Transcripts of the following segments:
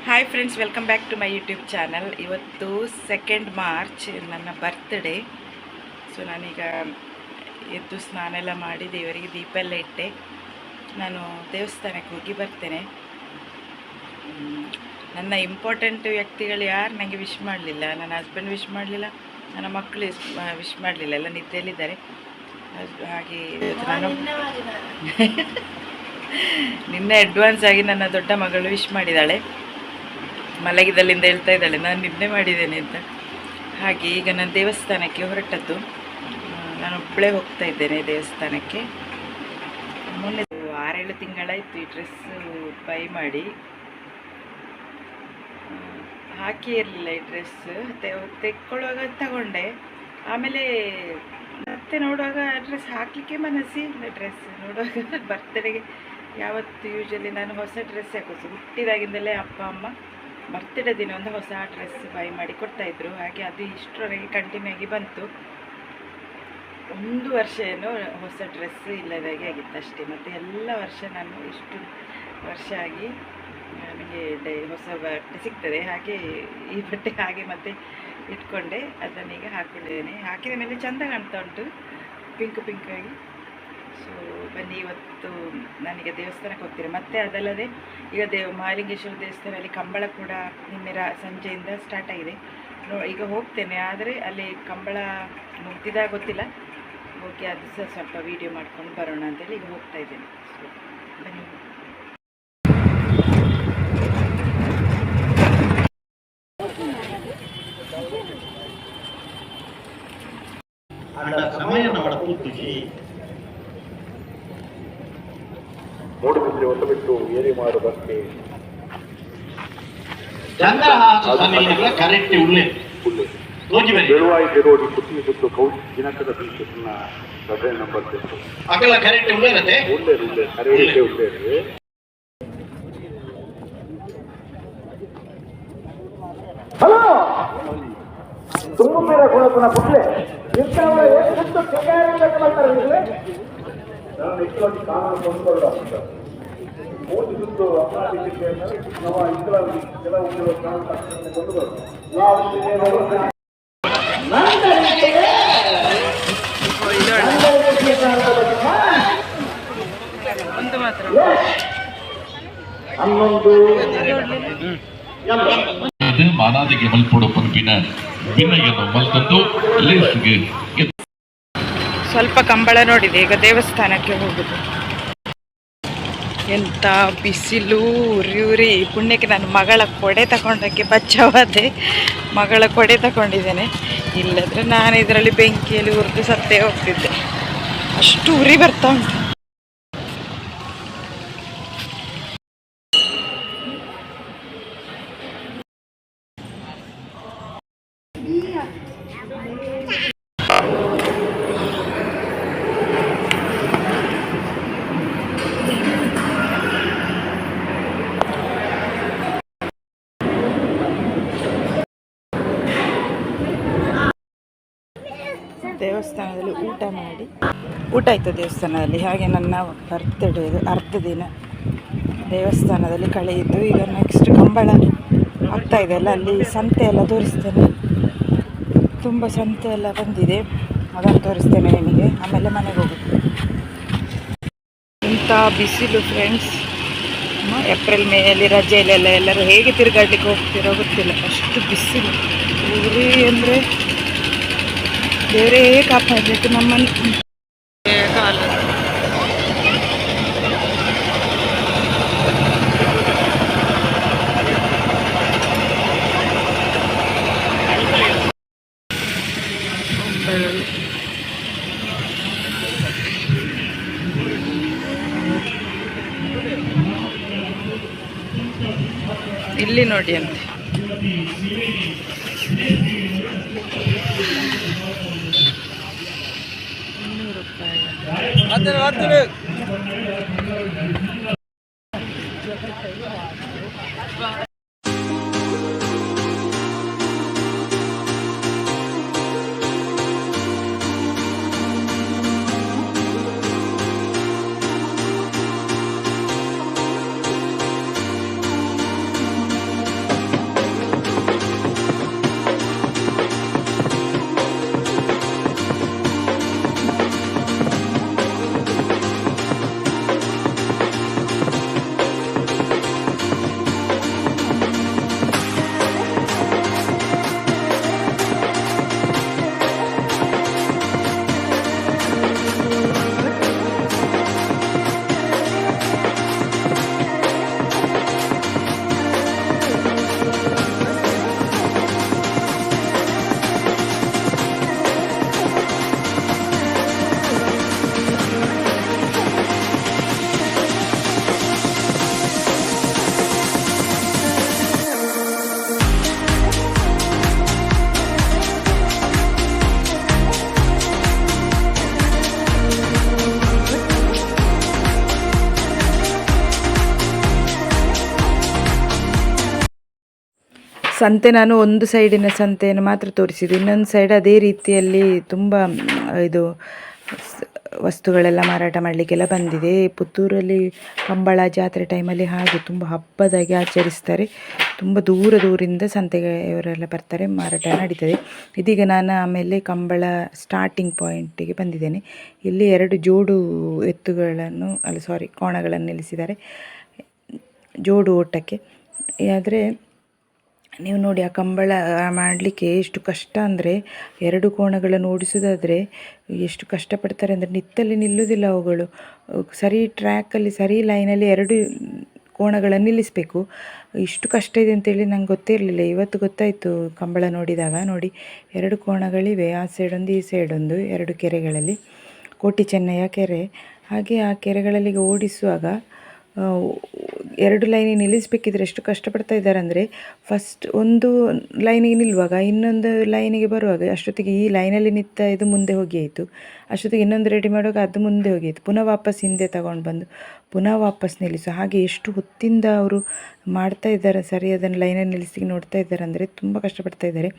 Hi friends, welcome back to my YouTube channel. ಇವತ್ತು 2 March ನನ್ನ birthday. So ನಾನೀಗ ಎದ್ದು ಸ್ನಾನ ಎಲ್ಲ ಮಾಡಿ ದೇವರಿಗೆ ದೀಪ ಎಲ್ಲ ಇಟ್ಟೆ. ನಾನು ದೇವಸ್ಥಾನಕ್ಕೆ ಹೋಗಿ ಬರ್ತೇನೆ. ನನ್ನ ಇಂಪಾರ್ಟೆಂಟ್ ವ್ಯಕ್ತಿಗಳು ಯಾರು ನನಗೆ ವಿಶ್ ಮಾಡಲಿಲ್ಲ. ನನ್ನ ಹಸ್ಬೆಂಡ್ ವಿಶ್ ಮಾಡಲಿಲ್ಲ, ನನ್ನ ಮಕ್ಕಳು ವಿಶ್ ಮಾಡಲಿಲ್ಲ, ಎಲ್ಲ ನಿದ್ದೆಯಲ್ಲಿದ್ದಾರೆ. ಹಾಗೆ ನಾನು ನಿನ್ನೆ ಅಡ್ವಾನ್ಸ್ ಆಗಿ ನನ್ನ ದೊಡ್ಡ ಮಗಳು ವಿಶ್ ಮಾಡಿದ್ದಾಳೆ. ಮಲಗಿದಲ್ಲಿಂದ ಹೇಳ್ತಾ ಇದ್ದಾಳೆ ನಾನು ನಿನ್ನೆ ಮಾಡಿದ್ದೇನೆ ಅಂತ. ಹಾಗೆ ಈಗ ನಾನು ದೇವಸ್ಥಾನಕ್ಕೆ ಹೊರಟದ್ದು. ನಾನು ಒಬ್ಬಳೇ ಹೋಗ್ತಾ ಇದ್ದೇನೆ ದೇವಸ್ಥಾನಕ್ಕೆ. ಮೊನ್ನೆ 6-7 ತಿಂಗಳಾಯಿತು ಈ ಡ್ರೆಸ್ಸು ಬೈ ಮಾಡಿ. ಹಾಕಿ ಇರಲಿಲ್ಲ ಈ ಡ್ರೆಸ್. ತೆಕ್ಕೊಳ್ಳುವಾಗ ತಗೊಂಡೆ, ಆಮೇಲೆ ಮತ್ತೆ ನೋಡುವಾಗ ಡ್ರೆಸ್ ಹಾಕಲಿಕ್ಕೆ ಮನಸ್ಸಿಲ್ಲ. ಡ್ರೆಸ್ ನೋಡುವಾಗ ಬರ್ತ್ಡೇಗೆ ಯಾವತ್ತು ಯೂಶಲಿ ನಾನು ಹೊಸ ಡ್ರೆಸ್ ಹಾಕೋದು. ಹುಟ್ಟಿದಾಗಿಂದಲೇ ಅಪ್ಪ ಅಮ್ಮ ಬರ್ತ್ಡೇ ದಿನ ಒಂದು ಹೊಸ ಡ್ರೆಸ್ ಬೈ ಮಾಡಿ ಕೊಡ್ತಾಯಿದ್ರು. ಹಾಗೆ ಅದು ಇಷ್ಟರವರೆಗೆ ಕಂಟಿನ್ಯೂ ಆಗಿ ಬಂತು. 1 ವರ್ಷ ಏನೋ ಹೊಸ ಡ್ರೆಸ್ ಇಲ್ಲದಾಗೆ ಆಗಿತ್ತು ಅಷ್ಟೇ. ಮತ್ತು ಎಲ್ಲ ವರ್ಷ ನಾನು ಇಷ್ಟು ವರ್ಷ ಆಗಿ ನನಗೆ ಹೊಸ ಬಟ್ಟೆ ಸಿಗ್ತದೆ. ಹಾಗೆ ಈ ಬಟ್ಟೆ ಹಾಗೆ ಮತ್ತೆ ಇಟ್ಕೊಂಡೆ, ಅದನ್ನೀಗ ಹಾಕ್ಕೊಂಡಿದ್ದೇನೆ. ಹಾಕಿದ ಮೇಲೆ ಚೆಂದ ಕಾಣ್ತಾ ಉಂಟು, ಪಿಂಕ್ ಆಗಿ. ಸೊ ಬನ್ನಿ, ಇವತ್ತು ನಾನೀಗ ದೇವಸ್ಥಾನಕ್ಕೆ ಹೋಗ್ತೀನಿ. ಮತ್ತು ಅದಲ್ಲದೆ ಈಗ ಮಹಾಲಿಂಗೇಶ್ವರ ದೇವಸ್ಥಾನದಲ್ಲಿ ಕಂಬಳ ಕೂಡ ನಿನ್ನೆ ಸಂಜೆಯಿಂದ ಸ್ಟಾರ್ಟ್ ಆಗಿದೆ. ಈಗ ಹೋಗ್ತೇನೆ, ಆದರೆ ಅಲ್ಲಿ ಕಂಬಳ ಮುಗ್ದಿದಾಗ ಗೊತ್ತಿಲ್ಲ. ಹೋಗಿ ಅದು ಸಹ ಸ್ವಲ್ಪ ವೀಡಿಯೋ ಮಾಡ್ಕೊಂಡು ಬರೋಣ ಅಂತೇಳಿ ಈಗ ಹೋಗ್ತಾ ಇದ್ದೇನೆ. ಸೊ ಬನ್ನಿ. ಮೂಡುಬಿದ್ರೆ ಒಂದು ಬಿಟ್ಟು ಏರಿ ಮಾಡುವುದಕ್ಕೆ ಬೆಳುವಾಯಿ ಬೆರೋಡಿ ಪುತ್ತಿನ ಸುತ್ತು ಕೌಶಿ ದಿನಕದ ಬೀಸನ್ನ ಸಭೆ ನಂಬರ್ ಉಳ್ಳೇರು ಕರೆಯಲಿಕ್ಕೆ ಉಳ್ಳೇರು. ಹಲೋ ತುಂಬುತ್ತೀರ ಕೊಡಪ್ಪನ ಪುಟ್ಲೆ ಇಂಥವ್ರು ಎಷ್ಟು ಕೈಗಾರಿಕೆ ಮಾಡ್ತಾರೆ. ನಾನು ಹೆಚ್ಚಾಗಿ ಕಾನೂನು ಕೊಂಡುಕೊಳ್ಳ ಮೂರು ಸುತ್ತು ಅಪರಾಧಿಕೆ ನಾವು ಕೆಲವು ಕಾನೂನು ಕೊಂಡು ಬರೋದು. ಮಾನಾದಿಗೆ ಮಲ್ಪೊಡ ಪಂಪಿನ ಭಿನ್ನಯನ್ನು ಮಲ್ತಂದು ಲೇಸ್ಗೆ ಸ್ವಲ್ಪ ಕಂಬಳ ನೋಡಿದೆ. ಈಗ ದೇವಸ್ಥಾನಕ್ಕೆ ಹೋಗುದು. ಎಂಥ ಬಿಸಿಲು, ಉರಿ. ಪುಣ್ಯಕ್ಕೆ ನಾನು ಮಗಳ ಕೊಡೆ ತಗೊಂಡಕ್ಕೆ ಬಚಾವಾದೆ. ಮಗಳ ಕೊಡೆ ತಗೊಂಡಿದ್ದೇನೆ. ಇಲ್ಲದ್ರೆ ನಾನು ಇದರಲ್ಲಿ ಬೆಂಕಿಯಲ್ಲಿ ಉರಿದು ಸತ್ತೇ ಹೋಗ್ತಿದ್ದೆ. ಅಷ್ಟು ಉರಿ ಬರ್ತಾ ಉಂಟು. ದೇವಸ್ಥಾನದಲ್ಲಿ ಊಟ ಆಯಿತು ದೇವಸ್ಥಾನದಲ್ಲಿ. ಹಾಗೆ ನನ್ನ ಬರ್ತ್ಡೇ ಅರ್ಧ ದಿನ ದೇವಸ್ಥಾನದಲ್ಲಿ ಕಳೆಯಿತು. ಈಗ ನೆಕ್ಸ್ಟ್ ಕಂಬಳ ಆಗ್ತಾ ಇದೆ ಅಲ್ಲ, ಅಲ್ಲಿ ಸಂತೆ ಎಲ್ಲ ತೋರಿಸ್ತೇನೆ. ತುಂಬ ಸಂತೆ ಎಲ್ಲ ಬಂದಿದೆ, ಅದನ್ನು ತೋರಿಸ್ತೇನೆ ನಿಮಗೆ. ಆಮೇಲೆ ಮನೆಗೆ ಹೋಗೋದು. ಇಂಥ ಬಿಸಿಲು ಫ್ರೆಂಡ್ಸ್. ಏಪ್ರಿಲ್ ಮೇಯಲ್ಲಿ ರಜೆಯಲ್ಲೆಲ್ಲ ಎಲ್ಲರೂ ಹೇಗೆ ತಿರುಗಾಡ್ಲಿಕ್ಕೆ ಹೋಗ್ತಿರೋ ಗೊತ್ತಿಲ್ಲ, ಅಷ್ಟು ಬಿಸಿಲು. ಊರಿ ಅಂದರೆ ಬೇರೆ ಕಾಪಾಡಬೇಕು ನಮ್ಮನ್ನು. ಕಾಲ ಇಲ್ಲಿ ನೋಡಿ ಅಂತೆ. ಸಂತೆ ನಾನು ಒಂದು ಸೈಡಿನ ಸಂತೆಯನ್ನು ಮಾತ್ರ ತೋರಿಸಿದ್ದು, ಇನ್ನೊಂದು ಸೈಡ್ ಅದೇ ರೀತಿಯಲ್ಲಿ ತುಂಬ ಇದು ವಸ್ತುಗಳೆಲ್ಲ ಮಾರಾಟ ಮಾಡಲಿಕ್ಕೆಲ್ಲ ಬಂದಿದೆ. ಪುತ್ತೂರಲ್ಲಿ ಕಂಬಳ ಜಾತ್ರೆ ಟೈಮಲ್ಲಿ ಹಾಗೆ ತುಂಬ ಹಬ್ಬದಾಗಿ ಆಚರಿಸ್ತಾರೆ. ತುಂಬ ದೂರದಿಂದ ಸಂತೆಗೆ ಇವರೆಲ್ಲ ಬರ್ತಾರೆ, ಮಾರಾಟ ನಡೀತದೆ. ಇದೀಗ ನಾನು ಆಮೇಲೆ ಕಂಬಳ ಸ್ಟಾರ್ಟಿಂಗ್ ಪಾಯಿಂಟಿಗೆ ಬಂದಿದ್ದೇನೆ. ಇಲ್ಲಿ 2 ಜೋಡು ಎತ್ತುಗಳನ್ನು ಕೋಣಗಳನ್ನು ನಿಲ್ಲಿಸಿದ್ದಾರೆ ಜೋಡು ಓಟಕ್ಕೆ. ಆದರೆ ನೀವು ನೋಡಿ, ಆ ಕಂಬಳ ಮಾಡಲಿಕ್ಕೆ ಎಷ್ಟು ಕಷ್ಟ ಅಂದರೆ 2 ಕೋಣಗಳನ್ನು ಓಡಿಸೋದಾದರೆ ಎಷ್ಟು ಕಷ್ಟಪಡ್ತಾರೆ ಅಂದರೆ ನಿತ್ತಲ್ಲಿ ನಿಲ್ಲುವುದಿಲ್ಲ ಅವುಗಳು. ಸರಿ ಟ್ರ್ಯಾಕಲ್ಲಿ ಸರಿ ಲೈನಲ್ಲಿ 2 ಕೋಣಗಳನ್ನು ನಿಲ್ಲಿಸಬೇಕು. ಇಷ್ಟು ಕಷ್ಟ ಇದೆ ಅಂತೇಳಿ ನಂಗೆ ಗೊತ್ತೇ ಇರಲಿಲ್ಲ, ಇವತ್ತು ಗೊತ್ತಾಯಿತು ಕಂಬಳ ನೋಡಿದಾಗ. ನೋಡಿ 2 ಕೋಣಗಳಿವೆ, ಆ ಸೈಡೊಂದು ಈ ಸೈಡೊಂದು, 2 ಕೆರೆಗಳಲ್ಲಿ, ಕೋಟಿ ಚೆನ್ನಯ್ಯ ಕೆರೆ. ಹಾಗೆ ಆ ಕೆರೆಗಳಲ್ಲಿ ಓಡಿಸುವಾಗ 2 ಲೈನಿಗೆ ನಿಲ್ಲಿಸಬೇಕಿದ್ರೆ ಎಷ್ಟು ಕಷ್ಟಪಡ್ತಾ ಇದ್ದಾರೆ ಅಂದರೆ, ಫಸ್ಟ್ ಒಂದು ಲೈನಿಗೆ ನಿಲ್ಲುವಾಗ ಇನ್ನೊಂದು ಲೈನಿಗೆ ಬರುವಾಗ ಅಷ್ಟೊತ್ತಿಗೆ ಈ ಲೈನಲ್ಲಿ ನಿಂತ ಇದು ಮುಂದೆ ಹೋಗಿ ಆಯಿತು, ಅಷ್ಟೊತ್ತಿಗೆ ಇನ್ನೊಂದು ರೆಡಿ ಮಾಡುವಾಗ ಅದು ಮುಂದೆ ಹೋಗಿತ್ತು, ಪುನಃ ವಾಪಸ್ ಹಿಂದೆ ತಗೊಂಡು ಬಂದು ಪುನಃ ವಾಪಸ್ ನಿಲ್ಲಿಸು. ಹಾಗೆ ಎಷ್ಟು ಹೊತ್ತಿಂದ ಅವರು ಮಾಡ್ತಾ ಇದ್ದಾರೆ, ಸರಿ ಅದನ್ನು ಲೈನಲ್ಲಿ ನಿಲ್ಲಿಸಿ ನೋಡ್ತಾ ಇದ್ದಾರೆ ಅಂದರೆ ತುಂಬ ಕಷ್ಟಪಡ್ತಾ ಇದ್ದಾರೆ.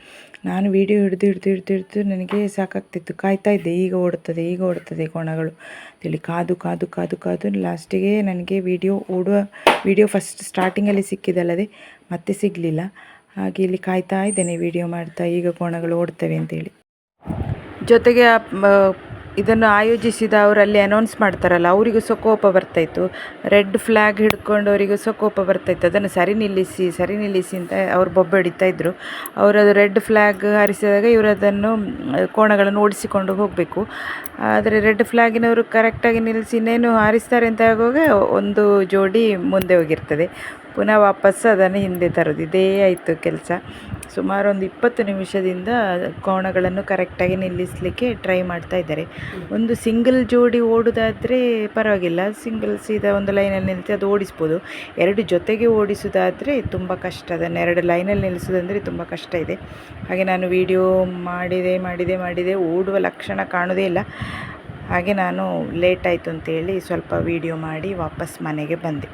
ನಾನು ವಿಡಿಯೋ ಹಿಡಿದು ನನಗೆ ಸಾಕಾಗ್ತಿತ್ತು, ಕಾಯ್ತಾ ಇದ್ದೆ, ಈಗ ಓಡುತ್ತದೆ ಕೋಣಗಳು ಅಂತೇಳಿ. ಕಾದು ಲಾಸ್ಟಿಗೆ ನನಗೆ ವಿಡಿಯೋ ಫಸ್ಟ್ ಸ್ಟಾರ್ಟಿಂಗಲ್ಲಿ ಸಿಕ್ಕಿದಲ್ಲದೆ ಮತ್ತೆ ಸಿಗಲಿಲ್ಲ. ಹಾಗೆ ಇಲ್ಲಿ ಕಾಯ್ತಾ ಇದ್ದೇನೆ ವಿಡಿಯೋ ಮಾಡ್ತಾ, ಈಗ ಕೋಣಗಳು ಓಡ್ತವೆ ಅಂತೇಳಿ. ಜೊತೆಗೆ ಇದನ್ನು ಆಯೋಜಿಸಿದ ಅವರಲ್ಲಿ ಅನೌನ್ಸ್ ಮಾಡ್ತಾರಲ್ಲ, ಅವರಿಗೂ ಸಹ ಕೋಪ ಬರ್ತಾಯಿತ್ತು. ರೆಡ್ ಫ್ಲ್ಯಾಗ್ ಹಿಡ್ಕೊಂಡವರಿಗೂ ಸಹ ಕೋಪ ಬರ್ತಾಯಿತ್ತು. ಅದನ್ನು ಸರಿ ನಿಲ್ಲಿಸಿ ಅಂತ ಅವ್ರು ಬೊಬ್ಬೆ ಹಿಡಿತಾಯಿದ್ರು. ಅವರದು ರೆಡ್ ಫ್ಲ್ಯಾಗ್ ಹಾರಿಸಿದಾಗ ಇವರು ಅದನ್ನು ಕೋಣಗಳನ್ನು ಓಡಿಸಿಕೊಂಡು ಹೋಗಬೇಕು. ಆದರೆ ರೆಡ್ ಫ್ಲ್ಯಾಗಿನವರು ಕರೆಕ್ಟಾಗಿ ನಿಲ್ಲಿಸಿ ಇನ್ನೇನು ಹಾರಿಸ್ತಾರೆ ಅಂತ ಆಗುವಾಗ ಒಂದು ಜೋಡಿ ಮುಂದೆ ಹೋಗಿರ್ತದೆ, ಪುನಃ ವಾಪಸ್ಸು ಅದನ್ನು ಹಿಂದೆ ತರೋದು. ಇದೇ ಆಯಿತು ಕೆಲಸ. ಸುಮಾರು ಒಂದು 20 ನಿಮಿಷದಿಂದ ಕೋಣಗಳನ್ನು ಕರೆಕ್ಟಾಗಿ ನಿಲ್ಲಿಸಲಿಕ್ಕೆ ಟ್ರೈ ಮಾಡ್ತಾ ಇದ್ದಾರೆ. ಒಂದು ಸಿಂಗಲ್ ಜೋಡಿ ಓಡೋದಾದರೆ ಪರವಾಗಿಲ್ಲ, ಸಿಂಗಲ್ ಸೀದಾ ಒಂದು ಲೈನಲ್ಲಿ ನಿಲ್ಲಿಸಿ ಅದು ಓಡಿಸ್ಬೋದು. 2 ಜೊತೆಗೆ ಓಡಿಸೋದಾದರೆ ತುಂಬ ಕಷ್ಟ, ಅದನ್ನು 2 ಲೈನಲ್ಲಿ ನಿಲ್ಲಿಸೋದಂದರೆ ತುಂಬ ಕಷ್ಟ ಇದೆ. ಹಾಗೆ ನಾನು ವಿಡಿಯೋ ಮಾಡಿದೆ, ಓಡುವ ಲಕ್ಷಣ ಕಾಣೋದೇ ಇಲ್ಲ. ಹಾಗೆ ನಾನು ಲೇಟ್ ಆಯಿತು ಅಂತೇಳಿ ಸ್ವಲ್ಪ ವಿಡಿಯೋ ಮಾಡಿ ವಾಪಸ್ ಮನೆಗೆ ಬಂದೆ.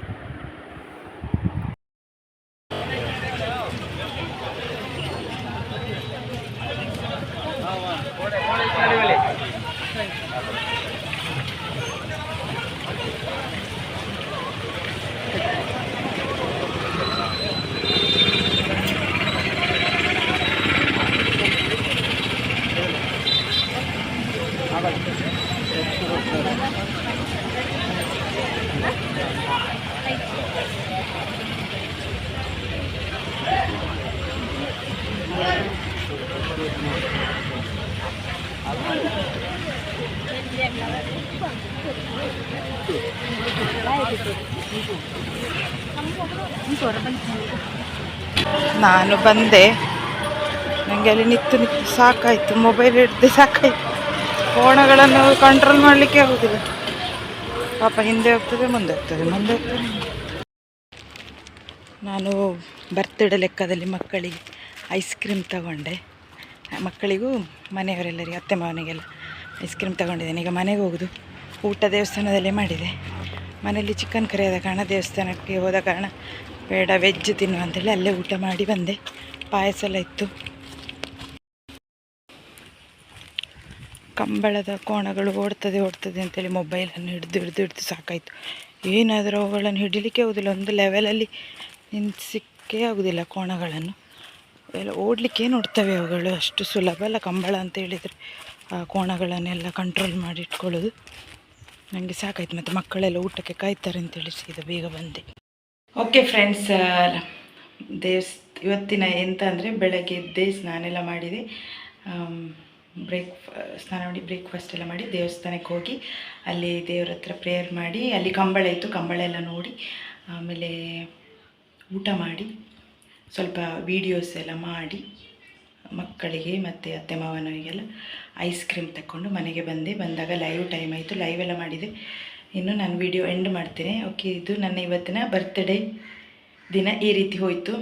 ನಾನು ಬಂದೆ, ನನಗೆ ಅಲ್ಲಿ ನಿಂತು ಸಾಕಾಯಿತು, ಮೊಬೈಲ್ ಹಿಡಿದು ಸಾಕಾಯಿತು. ಕೋಣಗಳನ್ನು ಕಂಟ್ರೋಲ್ ಮಾಡಲಿಕ್ಕೆ ಆಗೋದಿಲ್ಲ. ಪಾಪ ಹಿಂದೆ ಹೋಗ್ತದೆ ಮುಂದೆ ಹೋಗ್ತದೆ. ನಾನು ಬರ್ತ್ಡೇ ಲೆಕ್ಕದಲ್ಲಿ ಮಕ್ಕಳಿಗೆ ಐಸ್ ಕ್ರೀಮ್ ತಗೊಂಡೆ. ಮಕ್ಕಳಿಗೂ ಮನೆಯವರೆಲ್ಲರಿಗೆ ಅತ್ತೆ ಮಾವನಿಗೆಲ್ಲ ಐಸ್ ಕ್ರೀಮ್ ತಗೊಂಡಿದ್ದೇನೆ. ಈಗ ಮನೆಗೆ ಹೋಗೋದು. ಊಟ ದೇವಸ್ಥಾನದಲ್ಲೇ ಮಾಡಿದೆ. ಮನೆಯಲ್ಲಿ ಚಿಕನ್ ಕರಿ ಆದ ಕಾರಣ ದೇವಸ್ಥಾನಕ್ಕೆ ಹೋದ ಕಾರಣ ಬೇಡ ವೆಜ್ ತಿನ್ನುವ ಅಂತೇಳಿ ಅಲ್ಲೇ ಊಟ ಮಾಡಿ ಬಂದೆ. ಪಾಯಸ ಎಲ್ಲ ಇತ್ತು. ಕಂಬಳದ ಕೋಣಗಳು ಓಡ್ತದೆ ಅಂತೇಳಿ ಮೊಬೈಲನ್ನು ಹಿಡಿದು ಸಾಕಾಯಿತು. ಏನಾದರೂ ಅವುಗಳನ್ನು ಹಿಡಿಲಿಕ್ಕೆ ಆಗೋದಿಲ್ಲ, ಒಂದು ಲೆವೆಲಲ್ಲಿ ನಿಲ್ಲಿಸಲಿಕ್ಕೆ ಆಗೋದಿಲ್ಲ ಕೋಣಗಳನ್ನು. ಎಲ್ಲ ಓಡಲಿಕ್ಕೆ ನೋಡ್ತವೆ ಅವುಗಳು, ಅಷ್ಟು ಸುಲಭ ಅಲ್ಲ ಕಂಬಳ ಅಂತ ಹೇಳಿದರೆ. ಆ ಕೋಣಗಳನ್ನೆಲ್ಲ ಕಂಟ್ರೋಲ್ ಮಾಡಿ ಇಟ್ಕೊಳ್ಳೋದು. ನನಗೆ ಸಾಕಾಯ್ತು. ಮತ್ತು ಮಕ್ಕಳೆಲ್ಲ ಊಟಕ್ಕೆ ಕಾಯ್ತಾರೆ ಅಂತೇಳಿ ಸೀದಾ ಬೇಗ ಬಂದೆ. ಓಕೆ ಫ್ರೆಂಡ್ಸ್, ಇವತ್ತಿನ ಎಂತ ಅಂದರೆ ಬೆಳಗ್ಗೆ ಎದ್ದೆ ಸ್ನಾನ ಮಾಡಿದೆ, ಸ್ನಾನ ಮಾಡಿ ಬ್ರೇಕ್ಫಾಸ್ಟ್ ಎಲ್ಲ ಮಾಡಿ ದೇವಸ್ಥಾನಕ್ಕೆ ಹೋಗಿ ಅಲ್ಲಿ ದೇವ್ರ ಹತ್ರ ಪ್ರೇಯರ್ ಮಾಡಿ, ಅಲ್ಲಿ ಕಂಬಳ ಇತ್ತು, ಕಂಬಳ ಎಲ್ಲ ನೋಡಿ ಆಮೇಲೆ ಊಟ ಮಾಡಿ ಸ್ವಲ್ಪ ವೀಡಿಯೋಸ್ ಎಲ್ಲ ಮಾಡಿ ಮಕ್ಕಳಿಗೆ ಮತ್ತು ಅತ್ತೆ ಮಾವನವರಿಗೆಲ್ಲ ಐಸ್ ಕ್ರೀಮ್ ತಗೊಂಡು ಮನೆಗೆ ಬಂದಾಗ ಲೈವ್ ಟೈಮ್ ಆಯಿತು, ಲೈವ್ ಎಲ್ಲ ಮಾಡಿದೆ. ಇನ್ನು ನಾನು ವಿಡಿಯೋ ಎಂಡ್ ಮಾಡ್ತೇನೆ. ಓಕೆ, ಇದು ನನ್ನ ಇವತ್ತಿನ ಬರ್ತ್ಡೇ ದಿನ ಈ ರೀತಿ ಹೋಯಿತು.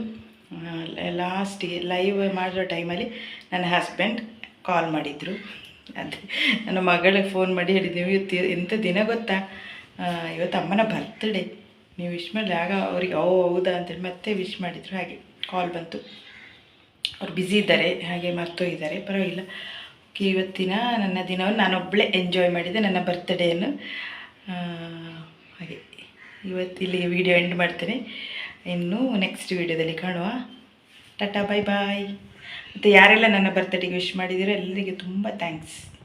ಲಾಸ್ಟಿಗೆ ಲೈವ್ ಮಾಡೋ ಟೈಮಲ್ಲಿ ನನ್ನ ಹಸ್ಬೆಂಡ್ ಕಾಲ್ ಮಾಡಿದರು. ಅದೇ ನನ್ನ ಮಗಳಿಗೆ ಫೋನ್ ಮಾಡಿ ಹೇಳಿದ್ದೀವಿ, ಇವತ್ತು ಎಂಥ ದಿನ ಗೊತ್ತಾ, ಇವತ್ತು ಅಮ್ಮನ ಬರ್ತ್ಡೇ, ನೀವು ವಿಶ್ ಮಾಡಲಿ. ಆಗ ಅವ್ರಿಗೆ ಹೌದಾ ಅಂತೇಳಿ ಮತ್ತೆ ವಿಶ್ ಮಾಡಿದರು. ಹಾಗೆ ಕಾಲ್ ಬಂತು. ಅವ್ರು ಬ್ಯುಸಿ ಇದ್ದಾರೆ, ಹಾಗೆ ಮರ್ತೋಗಿದ್ದಾರೆ, ಪರವಾಗಿಲ್ಲ. ಓಕೆ, ಇವತ್ತಿನ ನನ್ನ ದಿನವನ್ನು ನಾನೊಬ್ಬಳೇ ಎಂಜಾಯ್ ಮಾಡಿದೆ, ನನ್ನ ಬರ್ತ್ಡೇಯನ್ನು. ಹಾಗೆ ಇವತ್ತಿಲ್ಲಿ ವಿಡಿಯೋ ಎಂಡ್ ಮಾಡ್ತೇನೆ. ಇನ್ನು ನೆಕ್ಸ್ಟ್ ವಿಡಿಯೋದಲ್ಲಿ ಕಾಣುವ. ಟಾಟಾ, ಬಾಯ್ ಬಾಯ್. ಮತ್ತು ಯಾರೆಲ್ಲ ನನ್ನ ಬರ್ತ್ಡೇಗೆ ವಿಶ್ ಮಾಡಿದ್ದೀರೋ ಎಲ್ಲರಿಗೆ ತುಂಬ ಥ್ಯಾಂಕ್ಸ್.